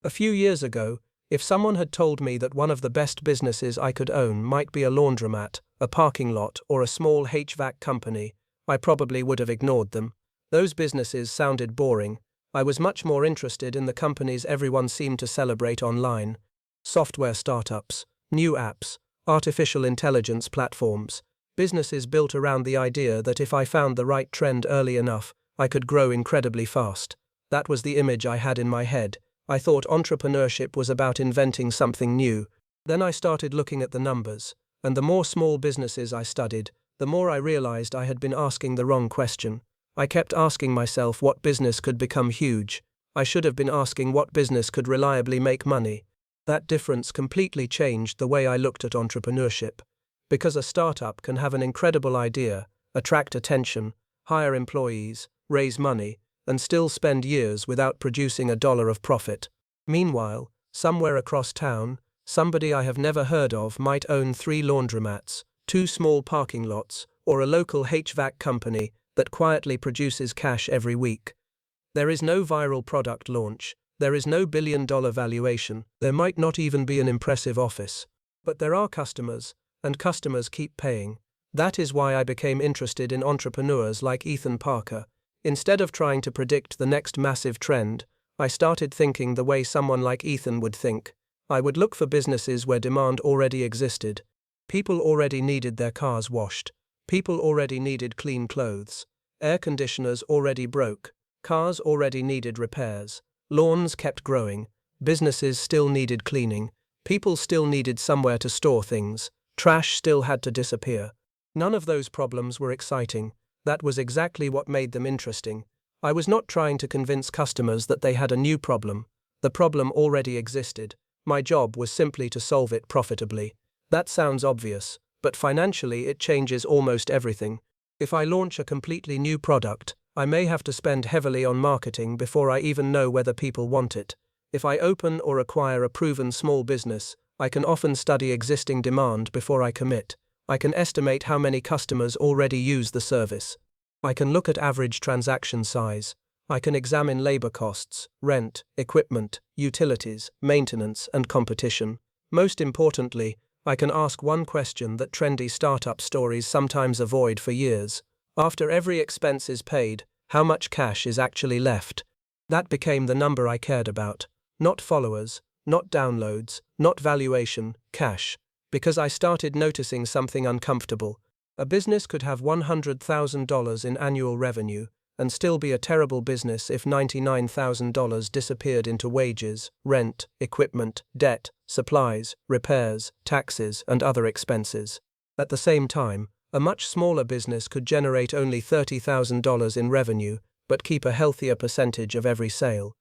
A few years ago, if someone had told me that one of the best businesses I could own might be a laundromat, a parking lot, or a small HVAC company, I probably would have ignored them. Those businesses sounded boring. I was much more interested in the companies everyone seemed to celebrate online. Software startups, new apps, artificial intelligence platforms, businesses built around the idea that if I found the right trend early enough, I could grow incredibly fast. That was the image I had in my head. I thought entrepreneurship was about inventing something new. Then I started looking at the numbers, and the more small businesses I studied, the more I realized I had been asking the wrong question. I kept asking myself what business could become huge. I should have been asking what business could reliably make money. That difference completely changed the way I looked at entrepreneurship. Because a startup can have an incredible idea, attract attention, hire employees, raise money, and still spend years without producing $1 of profit. Meanwhile, somewhere across town, somebody I have never heard of might own 3 laundromats, 2 small parking lots, or a local HVAC company that quietly produces cash every week. There is no viral product launch, there is no billion-dollar valuation, there might not even be an impressive office. But there are customers, and customers keep paying. That is why I became interested in entrepreneurs like Ethan Parker. Instead of trying to predict the next massive trend, I started thinking the way someone like Ethan would think. I would look for businesses where demand already existed. People already needed their cars washed. People already needed clean clothes. Air conditioners already broke. Cars already needed repairs. Lawns kept growing. Businesses still needed cleaning. People still needed somewhere to store things. Trash still had to disappear. None of those problems were exciting. That was exactly what made them interesting. I was not trying to convince customers that they had a new problem. The problem already existed. My job was simply to solve it profitably. That sounds obvious, but financially it changes almost everything. If I launch a completely new product, I may have to spend heavily on marketing before I even know whether people want it. If I open or acquire a proven small business, I can often study existing demand before I commit. I can estimate how many customers already use the service. I can look at average transaction size. I can examine labor costs, rent, equipment, utilities, maintenance, and competition. Most importantly, I can ask one question that trendy startup stories sometimes avoid for years. After every expense is paid, how much cash is actually left? That became the number I cared about. Not followers, not downloads, not valuation, cash. Because I started noticing something uncomfortable. A business could have $100,000 in annual revenue and still be a terrible business if $99,000 disappeared into wages, rent, equipment, debt, supplies, repairs, taxes, and other expenses. At the same time, a much smaller business could generate only $30,000 in revenue but keep a healthier percentage of every sale.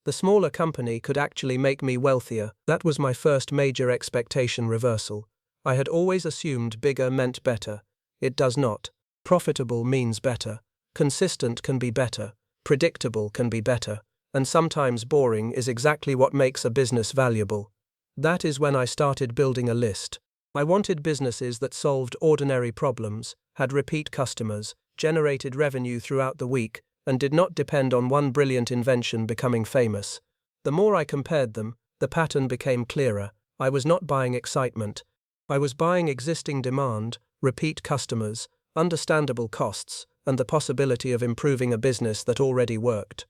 The smaller company could actually make me wealthier. That was my first major expectation reversal. I had always assumed bigger meant better. It does not. Profitable means better. Consistent can be better. Predictable can be better. And sometimes boring is exactly what makes a business valuable. That is when I started building a list. I wanted businesses that solved ordinary problems, had repeat customers, generated revenue throughout the week, and did not depend on one brilliant invention becoming famous. The more I compared them, the pattern became clearer. I was not buying excitement. I was buying existing demand, repeat customers, understandable costs, and the possibility of improving a business that already worked.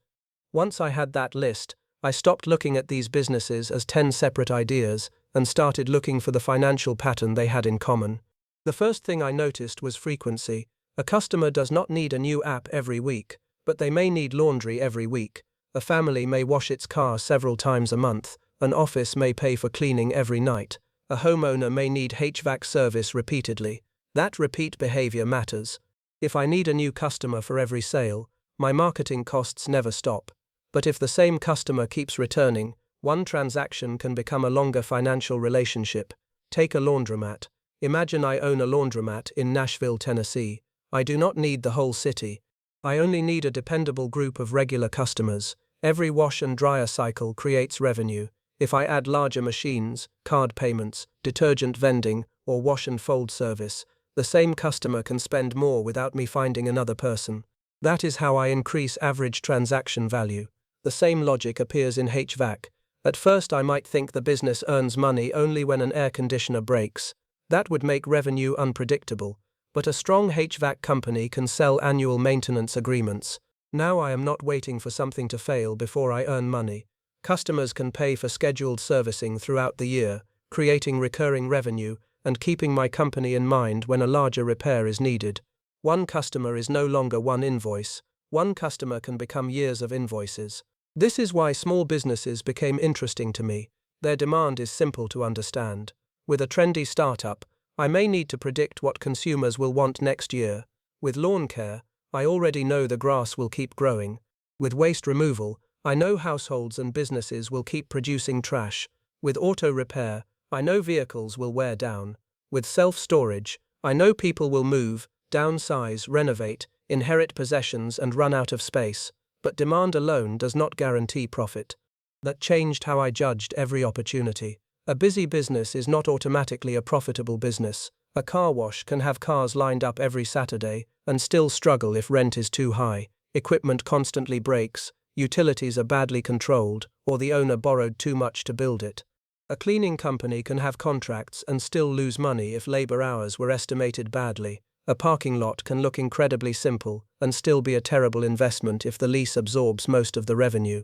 Once I had that list, I stopped looking at these businesses as 10 separate ideas and started looking for the financial pattern they had in common. The first thing I noticed was frequency. A customer does not need a new app every week, but they may need laundry every week. A family may wash its car several times a month. An office may pay for cleaning every night. A homeowner may need HVAC service repeatedly. That repeat behavior matters. If I need a new customer for every sale, my marketing costs never stop. But if the same customer keeps returning, one transaction can become a longer financial relationship. Take a laundromat. Imagine I own a laundromat in Nashville, Tennessee. I do not need the whole city. I only need a dependable group of regular customers. Every wash and dryer cycle creates revenue. If I add larger machines, card payments, detergent vending, or wash and fold service, the same customer can spend more without me finding another person. That is how I increase average transaction value. The same logic appears in HVAC. At first I might think the business earns money only when an air conditioner breaks. That would make revenue unpredictable. But a strong HVAC company can sell annual maintenance agreements. Now I am not waiting for something to fail before I earn money. Customers can pay for scheduled servicing throughout the year, creating recurring revenue and keeping my company in mind when a larger repair is needed. One customer is no longer one invoice. One customer can become years of invoices. This is why small businesses became interesting to me. Their demand is simple to understand. With a trendy startup, I may need to predict what consumers will want next year. With lawn care, I already know the grass will keep growing. With waste removal, I know households and businesses will keep producing trash. With auto repair, I know vehicles will wear down. With self-storage, I know people will move, downsize, renovate, inherit possessions and run out of space. But demand alone does not guarantee profit. That changed how I judged every opportunity. A busy business is not automatically a profitable business. A car wash can have cars lined up every Saturday and still struggle if rent is too high, equipment constantly breaks, utilities are badly controlled, or the owner borrowed too much to build it. A cleaning company can have contracts and still lose money if labor hours were estimated badly. A parking lot can look incredibly simple and still be a terrible investment if the lease absorbs most of the revenue.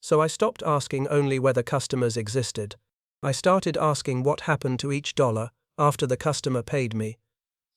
So I stopped asking only whether customers existed. I started asking what happened to each dollar after the customer paid me.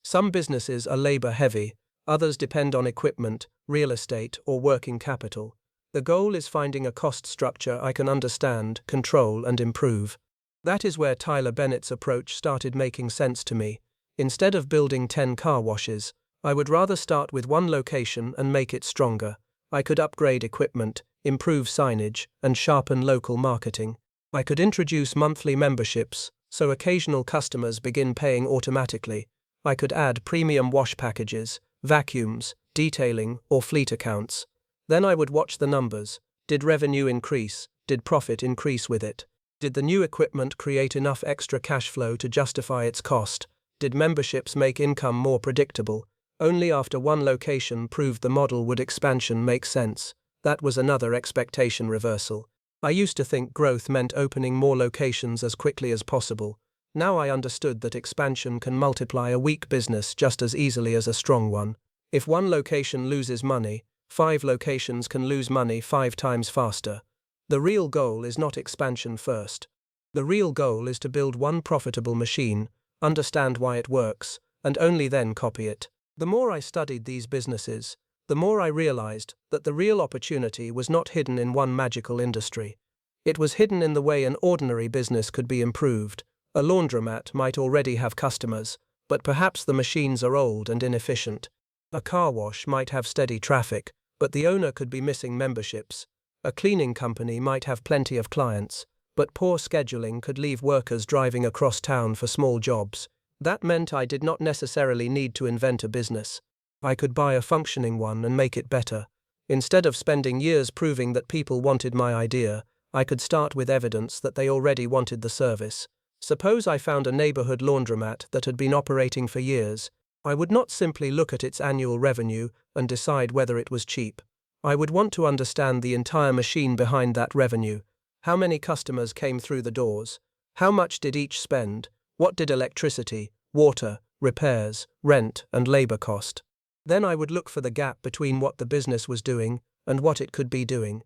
Some businesses are labor-heavy, others depend on equipment, real estate, or working capital. The goal is finding a cost structure I can understand, control, and improve. That is where Tyler Bennett's approach started making sense to me. Instead of building 10 car washes, I would rather start with one location and make it stronger. I could upgrade equipment, improve signage, and sharpen local marketing. I could introduce monthly memberships, so occasional customers begin paying automatically. I could add premium wash packages, vacuums, detailing, or fleet accounts. Then I would watch the numbers. Did revenue increase? Did profit increase with it? Did the new equipment create enough extra cash flow to justify its cost? Did memberships make income more predictable? Only after one location proved the model would expansion make sense. That was another expectation reversal. I used to think growth meant opening more locations as quickly as possible. Now I understood that expansion can multiply a weak business just as easily as a strong one. If one location loses money, 5 locations can lose money 5 times faster. The real goal is not expansion first. The real goal is to build one profitable machine, understand why it works, and only then copy it. The more I studied these businesses, the more I realized that the real opportunity was not hidden in one magical industry. It was hidden in the way an ordinary business could be improved. A laundromat might already have customers, but perhaps the machines are old and inefficient. A car wash might have steady traffic, but the owner could be missing memberships. A cleaning company might have plenty of clients, but poor scheduling could leave workers driving across town for small jobs. That meant I did not necessarily need to invent a business. I could buy a functioning one and make it better. Instead of spending years proving that people wanted my idea, I could start with evidence that they already wanted the service. Suppose I found a neighborhood laundromat that had been operating for years. I would not simply look at its annual revenue and decide whether it was cheap. I would want to understand the entire machine behind that revenue. How many customers came through the doors? How much did each spend? What did electricity, water, repairs, rent, and labor cost? Then I would look for the gap between what the business was doing and what it could be doing.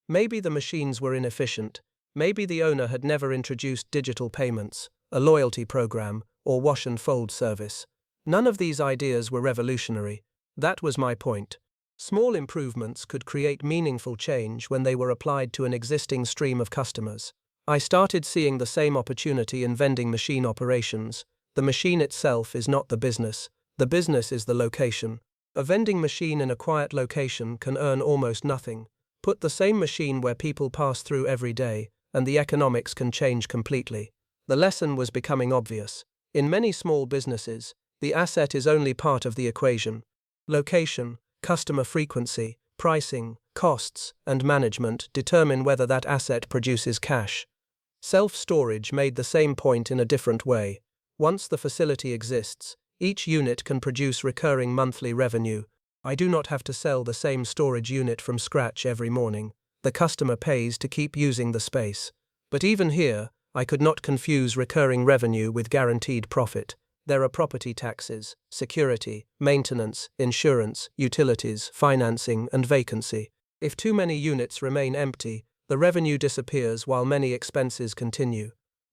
Maybe the machines were inefficient. Maybe the owner had never introduced digital payments, a loyalty program, or wash and fold service. None of these ideas were revolutionary. That was my point. Small improvements could create meaningful change when they were applied to an existing stream of customers. I started seeing the same opportunity in vending machine operations. The machine itself is not the business. The business is the location. A vending machine in a quiet location can earn almost nothing. Put the same machine where people pass through every day, and the economics can change completely. The lesson was becoming obvious. In many small businesses, the asset is only part of the equation. Location, customer frequency, pricing, costs, and management determine whether that asset produces cash. Self-storage made the same point in a different way. Once the facility exists, each unit can produce recurring monthly revenue. I do not have to sell the same storage unit from scratch every morning. The customer pays to keep using the space. But even here, I could not confuse recurring revenue with guaranteed profit. There are property taxes, security, maintenance, insurance, utilities, financing, and vacancy. If too many units remain empty, the revenue disappears while many expenses continue.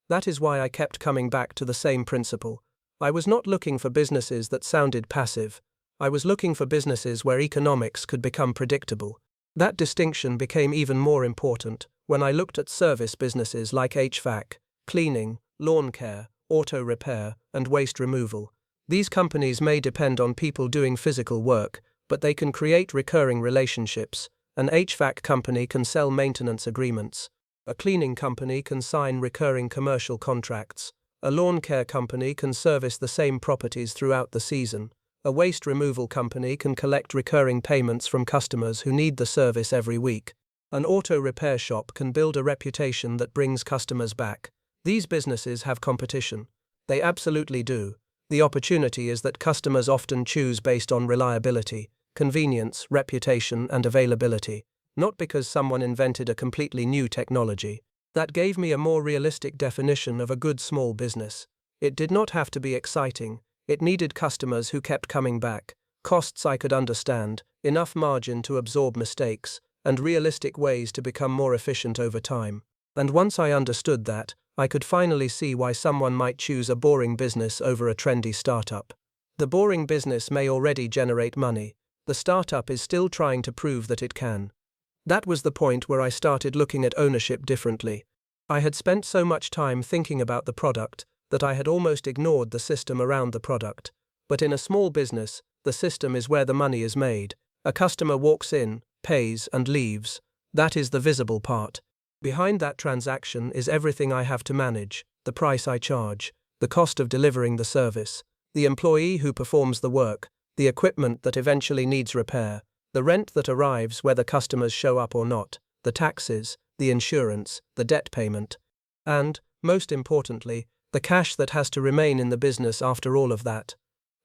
That is why I kept coming back to the same principle. I was not looking for businesses that sounded passive. I was looking for businesses where economics could become predictable. That distinction became even more important when I looked at service businesses like HVAC, cleaning, lawn care, auto repair, and waste removal. These companies may depend on people doing physical work, but they can create recurring relationships. An HVAC company can sell maintenance agreements. A cleaning company can sign recurring commercial contracts. A lawn care company can service the same properties throughout the season. A waste removal company can collect recurring payments from customers who need the service every week. An auto repair shop can build a reputation that brings customers back. These businesses have competition. They absolutely do. The opportunity is that customers often choose based on reliability, convenience, reputation, and availability, not because someone invented a completely new technology. That gave me a more realistic definition of a good small business. It did not have to be exciting. It needed customers who kept coming back, costs I could understand, enough margin to absorb mistakes, and realistic ways to become more efficient over time. And once I understood that, I could finally see why someone might choose a boring business over a trendy startup. The boring business may already generate money. The startup is still trying to prove that it can. That was the point where I started looking at ownership differently. I had spent so much time thinking about the product that I had almost ignored the system around the product. But in a small business, the system is where the money is made. A customer walks in, pays, and leaves. That is the visible part. Behind that transaction is everything I have to manage: the price I charge, the cost of delivering the service, the employee who performs the work, the equipment that eventually needs repair, the rent that arrives whether customers show up or not, the taxes, the insurance, the debt payment, and, most importantly, the cash that has to remain in the business after all of that.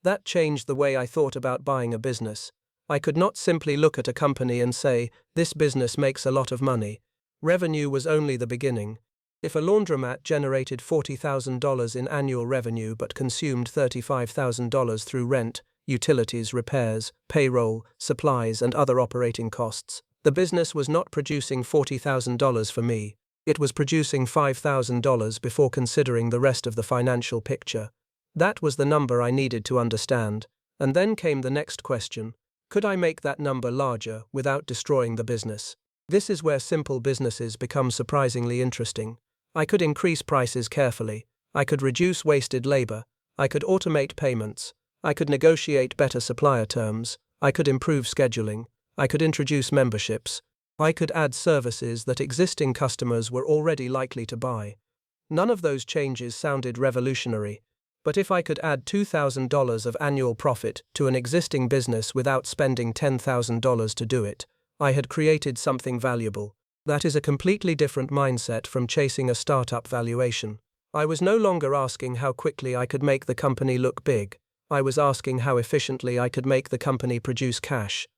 That changed the way I thought about buying a business. I could not simply look at a company and say, this business makes a lot of money. Revenue was only the beginning. If a laundromat generated $40,000 in annual revenue but consumed $35,000 through rent, utilities, repairs, payroll, supplies, and other operating costs, the business was not producing $40,000 for me. It was producing $5,000 before considering the rest of the financial picture. That was the number I needed to understand. And then came the next question: could I make that number larger without destroying the business? This is where simple businesses become surprisingly interesting. I could increase prices carefully. I could reduce wasted labor. I could automate payments. I could negotiate better supplier terms. I could improve scheduling. I could introduce memberships. I could add services that existing customers were already likely to buy. None of those changes sounded revolutionary. But if I could add $2,000 of annual profit to an existing business without spending $10,000 to do it, I had created something valuable. That is a completely different mindset from chasing a startup valuation. I was no longer asking how quickly I could make the company look big. I was asking how efficiently I could make the company produce cash.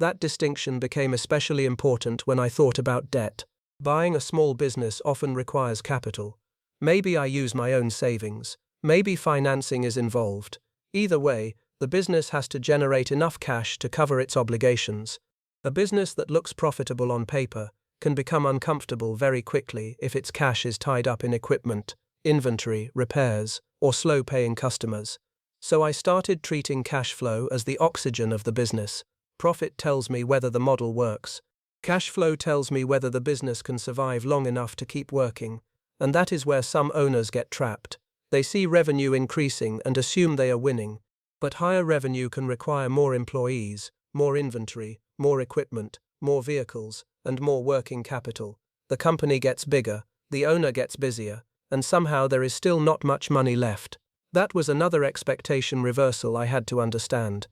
That distinction became especially important when I thought about debt. Buying a small business often requires capital. Maybe I use my own savings. Maybe financing is involved. Either way, the business has to generate enough cash to cover its obligations. A business that looks profitable on paper can become uncomfortable very quickly if its cash is tied up in equipment, inventory, repairs, or slow-paying customers. So I started treating cash flow as the oxygen of the business. Profit tells me whether the model works. Cash flow tells me whether the business can survive long enough to keep working. And that is where some owners get trapped. They see revenue increasing and assume they are winning. But higher revenue can require more employees, more inventory, more equipment, more vehicles, and more working capital. The company gets bigger, the owner gets busier, and somehow there is still not much money left. That was another expectation reversal I had to understand.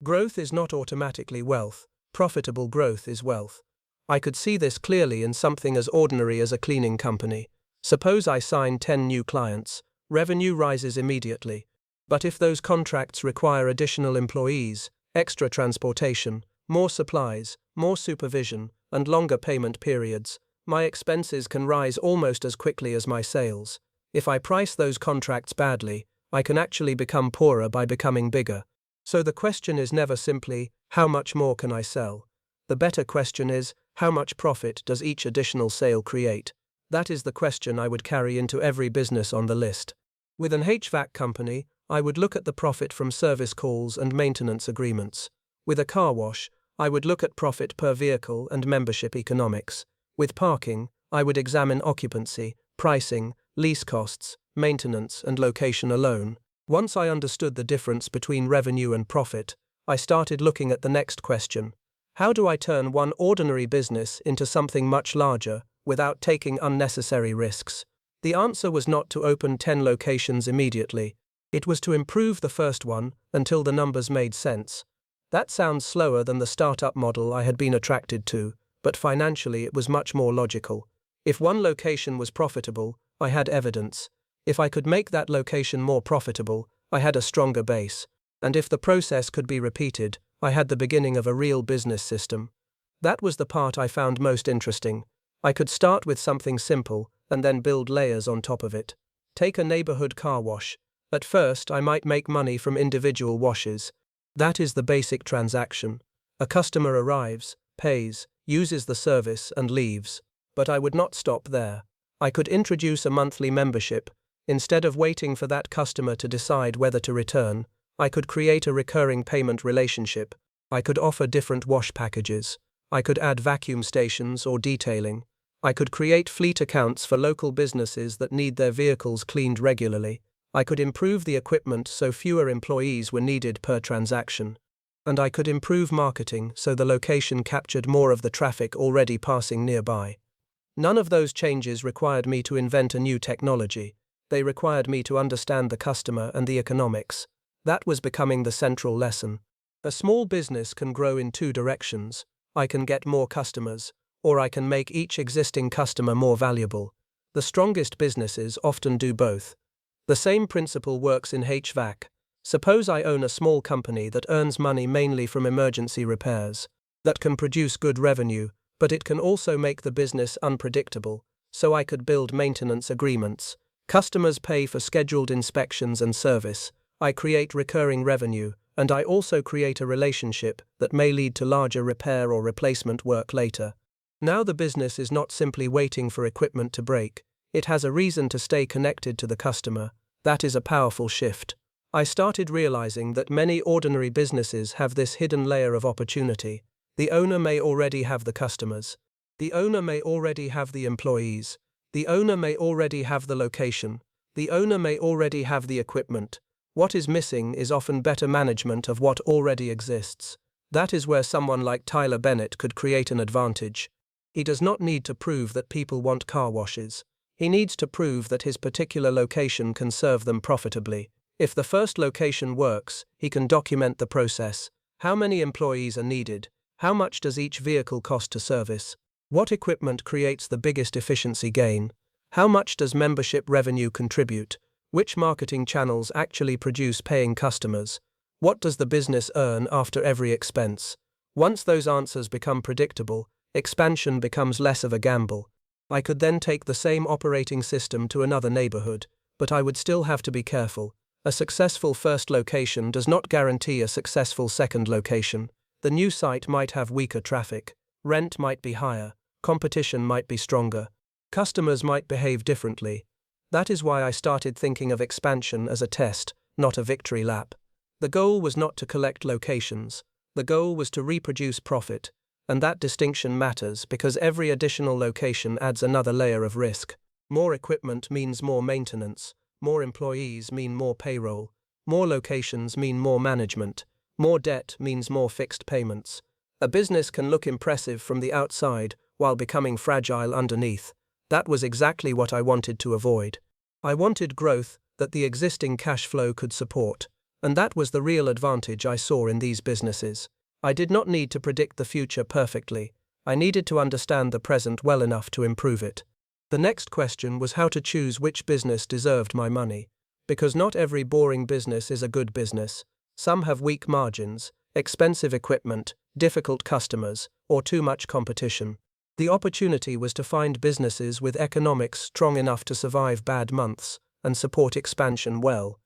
Growth is not automatically wealth. Profitable growth is wealth. I could see this clearly in something as ordinary as a cleaning company. Suppose I sign 10 new clients. Revenue rises immediately. But if those contracts require additional employees, extra transportation, more supplies, more supervision, and longer payment periods, My expenses can rise almost as quickly as my sales. If I price those contracts badly, I can actually become poorer by becoming bigger. So the question is never simply, how much more can I sell? The better question is, how much profit does each additional sale create? That is the question I would carry into every business on the list. With an HVAC company, I would look at the profit from service calls and maintenance agreements. With a car wash, I would look at profit per vehicle and membership economics. With parking, I would examine occupancy, pricing, lease costs, maintenance, and location alone. Once I understood the difference between revenue and profit, I started looking at the next question. How do I turn one ordinary business into something much larger without taking unnecessary risks? The answer was not to open 10 locations immediately. It was to improve the first one until the numbers made sense. That sounds slower than the startup model I had been attracted to, but financially it was much more logical. If one location was profitable, I had evidence. If I could make that location more profitable, I had a stronger base. And if the process could be repeated, I had the beginning of a real business system. That was the part I found most interesting. I could start with something simple and then build layers on top of it. Take a neighborhood car wash. At first, I might make money from individual washes. That is the basic transaction. A customer arrives, pays, uses the service, and leaves. But I would not stop there. I could introduce a monthly membership. Instead of waiting for that customer to decide whether to return, I could create a recurring payment relationship. I could offer different wash packages. I could add vacuum stations or detailing. I could create fleet accounts for local businesses that need their vehicles cleaned regularly. I could improve the equipment so fewer employees were needed per transaction. And I could improve marketing so the location captured more of the traffic already passing nearby. None of those changes required me to invent a new technology. They required me to understand the customer and the economics. That was becoming the central lesson. A small business can grow in two directions. I can get more customers, or I can make each existing customer more valuable. The strongest businesses often do both. The same principle works in HVAC. Suppose I own a small company that earns money mainly from emergency repairs. That can produce good revenue, but it can also make the business unpredictable, so I could build maintenance agreements. Customers pay for scheduled inspections and service. I create recurring revenue, and I also create a relationship that may lead to larger repair or replacement work later. Now the business is not simply waiting for equipment to break. It has a reason to stay connected to the customer. That is a powerful shift. I started realizing that many ordinary businesses have this hidden layer of opportunity. The owner may already have the customers. The owner may already have the employees. The owner may already have the location. The owner may already have the equipment. What is missing is often better management of what already exists. That is where someone like Tyler Bennett could create an advantage. He does not need to prove that people want car washes. He needs to prove that his particular location can serve them profitably. If the first location works, he can document the process. How many employees are needed? How much does each vehicle cost to service? What equipment creates the biggest efficiency gain? How much does membership revenue contribute? Which marketing channels actually produce paying customers? What does the business earn after every expense? Once those answers become predictable, expansion becomes less of a gamble. I could then take the same operating system to another neighborhood, but I would still have to be careful. A successful first location does not guarantee a successful second location. The new site might have weaker traffic, rent might be higher, competition might be stronger, customers might behave differently. That is why I started thinking of expansion as a test, not a victory lap. The goal was not to collect locations. The goal was to reproduce profit, and that distinction matters because every additional location adds another layer of risk. More equipment means more maintenance. More employees mean more payroll. More locations mean more management. More debt means more fixed payments. A business can look impressive from the outside while becoming fragile underneath. That was exactly what I wanted to avoid. I wanted growth that the existing cash flow could support, and that was the real advantage I saw in these businesses. I did not need to predict the future perfectly. I needed to understand the present well enough to improve it. The next question was how to choose which business deserved my money. Because not every boring business is a good business. Some have weak margins, expensive equipment, difficult customers, or too much competition. The opportunity was to find businesses with economics strong enough to survive bad months and support expansion well.